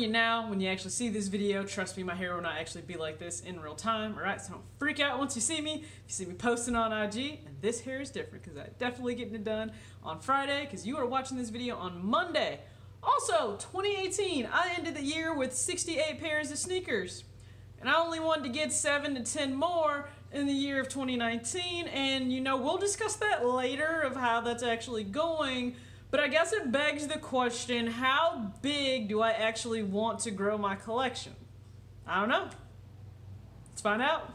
you now when you actually see this video. Trust me, my hair will not actually be like this in real time, alright? So don't freak out once you see me. If you see me posting on IG, and this hair is different because I'm definitely getting it done on Friday because you are watching this video on Monday. Also, 2018, I ended the year with 68 pairs of sneakers. And I only wanted to get 7 to 10 more in the year of 2019, and you know, we'll discuss that later of how that's actually going. But I guess it begs the question, how big do I actually want to grow my collection? I don't know. Let's find out.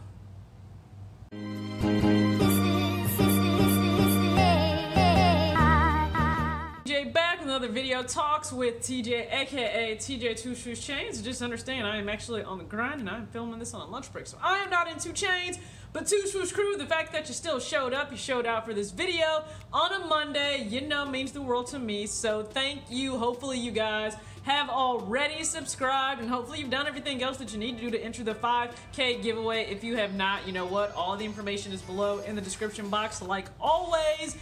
TJ back with another video talks with TJ, aka TJ Two Shoes Chains. Just understand, I am actually on the grind and I'm filming this on a lunch break, so I am not in Two Chains. But Two Swoosh Crew, the fact that you still showed up, you showed out for this video on a Monday, you know, means the world to me. So thank you. Hopefully you guys have already subscribed, and hopefully you've done everything else that you need to do to enter the 5K giveaway. If you have not, you know what? All the information is below in the description box, like always.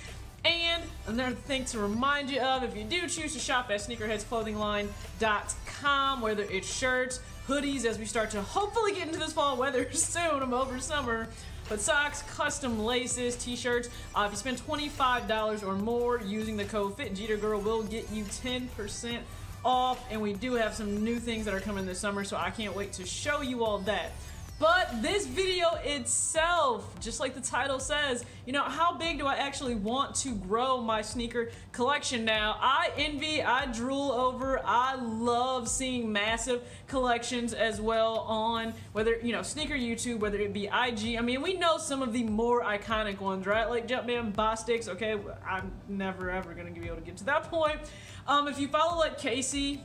And another thing to remind you of, if you do choose to shop at sneakerheadsclothingline.com, whether it's shirts, hoodies, as we start to hopefully get into this fall weather soon, I'm over summer, but socks, custom laces, t-shirts, if you spend $25 or more using the code FITJeterGirl, will get you 10% off, and we do have some new things that are coming this summer, so I can't wait to show you all that. But this video itself, just like the title says, you know, how big do I actually want to grow my sneaker collection now? I envy, I drool over, I love seeing massive collections as well on whether, you know, sneaker YouTube, whether it be IG. I mean, we know some of the more iconic ones, right? Like Jumpman, Bostics, okay? I'm never ever gonna be able to get to that point. If you follow like Casey,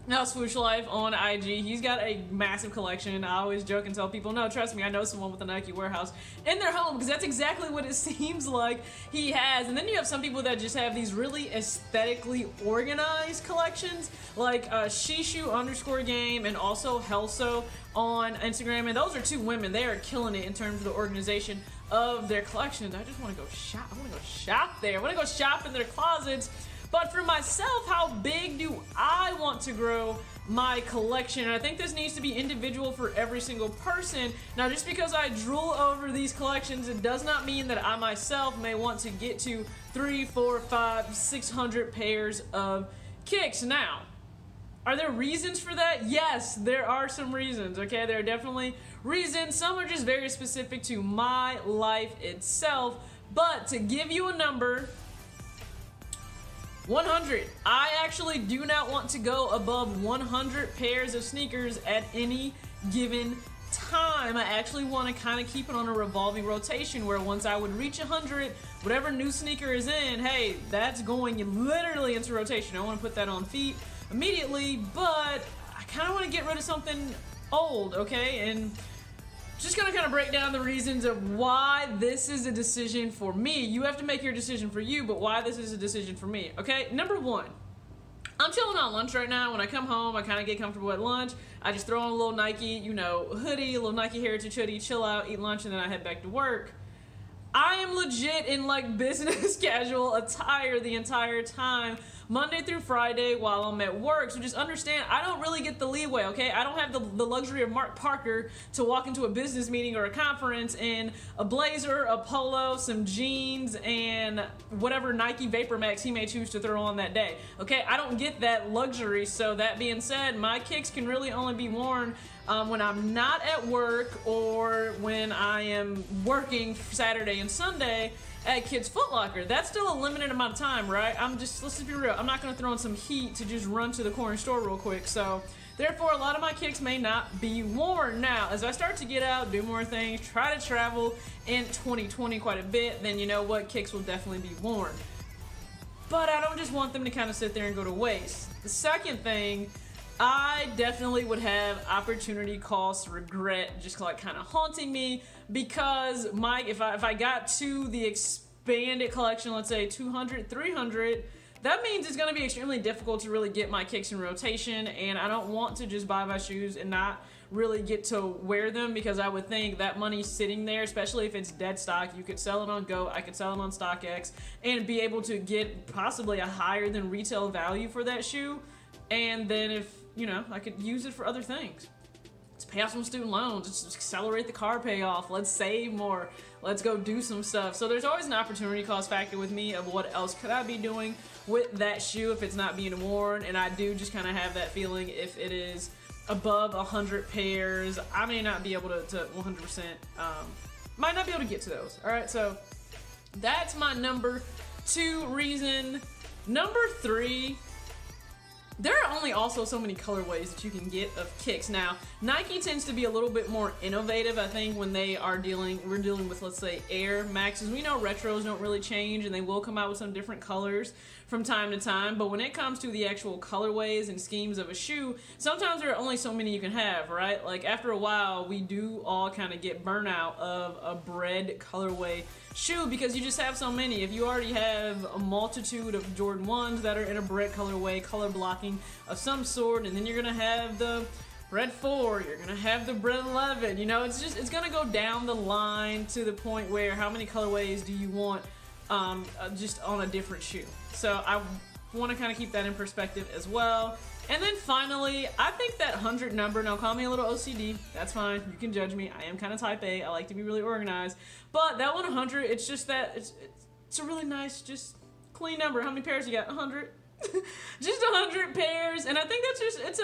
now Swoosh Life on IG, he's got a massive collection. I always joke and tell people, no, trust me, I know someone with a Nike warehouse in their home, because that's exactly what it seems like he has. And then you have some people that just have these really aesthetically organized collections, like Shishu_game and also Helso on Instagram. And those are two women. They are killing it in terms of the organization of their collections. I just want to go shop. I want to go shop there. I want to go shop in their closets. But for myself, how big do I want to grow my collection? And I think this needs to be individual for every single person. Now, just because I drool over these collections, it does not mean that I myself may want to get to 300, 400, 500, 600 pairs of kicks. Now, are there reasons for that? Yes, there are some reasons, okay? There are definitely reasons. Some are just very specific to my life itself. But to give you a number, 100. I actually do not want to go above 100 pairs of sneakers at any given time. I actually want to kind of keep it on a revolving rotation where once I would reach 100, whatever new sneaker is in, hey, that's going literally into rotation. I want to put that on feet immediately, but I kind of want to get rid of something old, okay? And just gonna kind of break down the reasons of why this is a decision for me. You have to make your decision for you, but why this is a decision for me, okay? Number one, I'm chilling on lunch right now. When I come home, I kind of get comfortable at lunch. I just throw on a little Nike, you know, hoodie, a little Nike Heritage hoodie, chill out, eat lunch, and then I head back to work. I am legit in like business casual attire the entire time, Monday through Friday while I'm at work. So just understand, I don't really get the leeway, okay? I don't have the luxury of Mark Parker to walk into a business meeting or a conference in a blazer, a polo, some jeans, and whatever Nike Vapor Max he may choose to throw on that day, okay? I don't get that luxury. So that being said, my kicks can really only be worn when I'm not at work or when I am working Saturday and Sunday at Kids Foot Locker. That's still a limited amount of time, right? Let's just be real. I'm not gonna throw in some heat to just run to the corner store real quick. So therefore, a lot of my kicks may not be worn. Now, as I start to get out, do more things, try to travel in 2020 quite a bit, then you know what, kicks will definitely be worn. But I don't just want them to kind of sit there and go to waste. The second thing, I definitely would have opportunity cost regret just like kind of haunting me, because if I got to the expanded collection, let's say 200, 300, that means it's going to be extremely difficult to really get my kicks in rotation, and I don't want to just buy my shoes and not really get to wear them, because I would think that money sitting there, especially if it's dead stock, you could sell it on Go, I could sell it on StockX, and be able to get possibly a higher than retail value for that shoe. And then if you know, I could use it for other things. Let's pay off some student loans. Let's accelerate the car payoff. Let's save more. Let's go do some stuff. So there's always an opportunity cost factor with me of what else could I be doing with that shoe if it's not being worn. And I do just kind of have that feeling if it is above 100 pairs, I may not be able to 100%, might not be able to get to those. All right, so that's my number 2 reason. Number 3, there are only also so many colorways that you can get of kicks. Now, Nike tends to be a little bit more innovative, I think, when we're dealing with, let's say, Air Maxes. We know retros don't really change, and they will come out with some different colors from time to time, but when it comes to the actual colorways and schemes of a shoe, sometimes there are only so many you can have, right? Like, after a while, we do all kind of get burnout of a bread colorway shoe because you just have so many. If you already have a multitude of Jordan 1s that are in a bread colorway, color blocking of some sort, and then you're gonna have the bread 4, you're gonna have the bread 11, you know, it's gonna go down the line to the point where how many colorways do you want just on a different shoe? So I want to kind of keep that in perspective as well. And then finally, I think that 100 number, now call me a little OCD, that's fine, you can judge me, I am kind of type A, I like to be really organized, but that 100, it's just that, it's a really nice, just clean number. How many pairs you got? 100? Just 100 pairs, and I think that's just,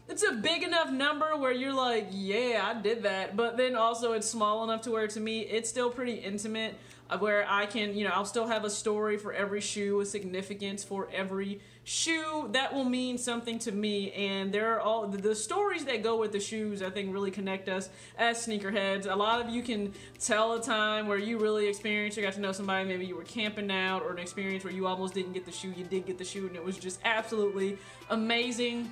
it's a big enough number where you're like, yeah, I did that, but then also it's small enough to where, to me, it's still pretty intimate, where I can, you know, I'll still have a story for every shoe, a significance for every shoe that will mean something to me, and there are all the stories that go with the shoes, I think, really connect us as sneakerheads. A lot of you can tell a time where you really experienced or got to know somebody, maybe you were camping out, or an experience where you almost didn't get the shoe, you did get the shoe, and it was just absolutely amazing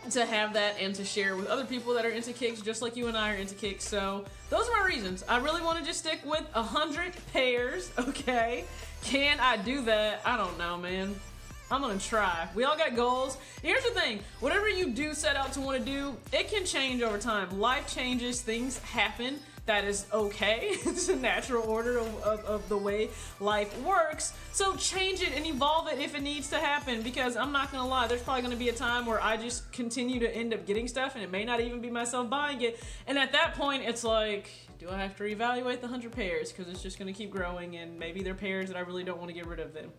to have that and to share with other people that are into kicks just like you and I are into kicks. So those are my reasons. I really want to just stick with 100 pairs, okay? Can I do that? I don't know, man. I'm gonna try. We all got goals. Here's the thing, whatever you do set out to want to do, it can change over time. Life changes, things happen. That is okay. It's a natural order of the way life works. So change it and evolve it if it needs to happen, because I'm not gonna lie, there's probably gonna be a time where I just continue to end up getting stuff and it may not even be myself buying it. And at that point, it's like, do I have to reevaluate the 100 pairs? Because it's just gonna keep growing, and maybe they're pairs that I really don't want to get rid of them.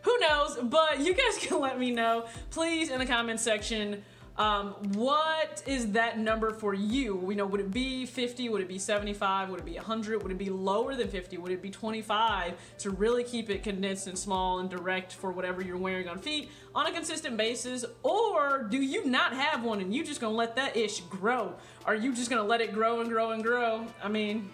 Who knows? But you guys can let me know, please, in the comment section. What is that number for you? You know, would it be 50? Would it be 75? Would it be 100? Would it be lower than 50? Would it be 25 to really keep it condensed and small and direct for whatever you're wearing on feet on a consistent basis? Or do you not have one and you just gonna let that ish grow? Are you just gonna let it grow and grow and grow? I mean,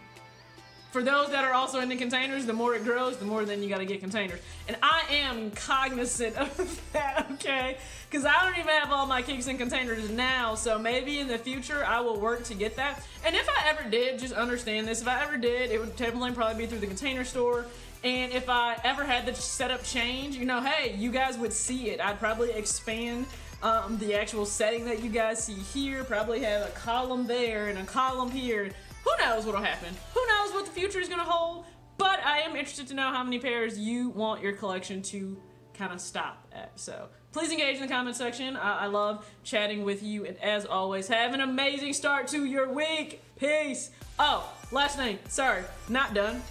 for those that are also into containers, the more it grows, the more then you gotta get containers. And I am cognizant of that, okay? Because I don't even have all my kicks in containers now, so maybe in the future I will work to get that. And if I ever did, just understand this, if I ever did, it would definitely probably be through the container store. And if I ever had the setup change, you know, hey, you guys would see it. I'd probably expand the actual setting that you guys see here, probably have a column there and a column here. Who knows what'll happen? Who knows what the future is gonna hold? But I am interested to know how many pairs you want your collection to kind of stop at. So please engage in the comment section. I love chatting with you, and as always, have an amazing start to your week. Peace. Oh, last thing, sorry, not done.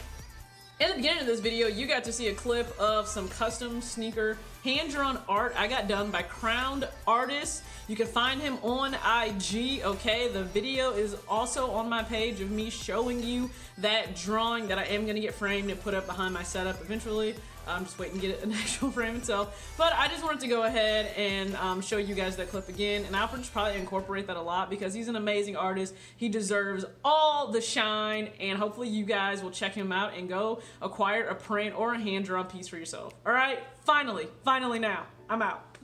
In the beginning of this video, you got to see a clip of some custom sneaker hand-drawn art I got done by Crowned Artist. You can find him on IG, okay? The video is also on my page of me showing you that drawing that I am gonna get framed and put up behind my setup eventually. I'm just waiting to get an actual frame itself. But I just wanted to go ahead and show you guys that clip again, and I'll just probably incorporate that a lot because he's an amazing artist. He deserves all the shine, and hopefully you guys will check him out and go acquire a print or a hand-drawn piece for yourself. All right, finally now, I'm out.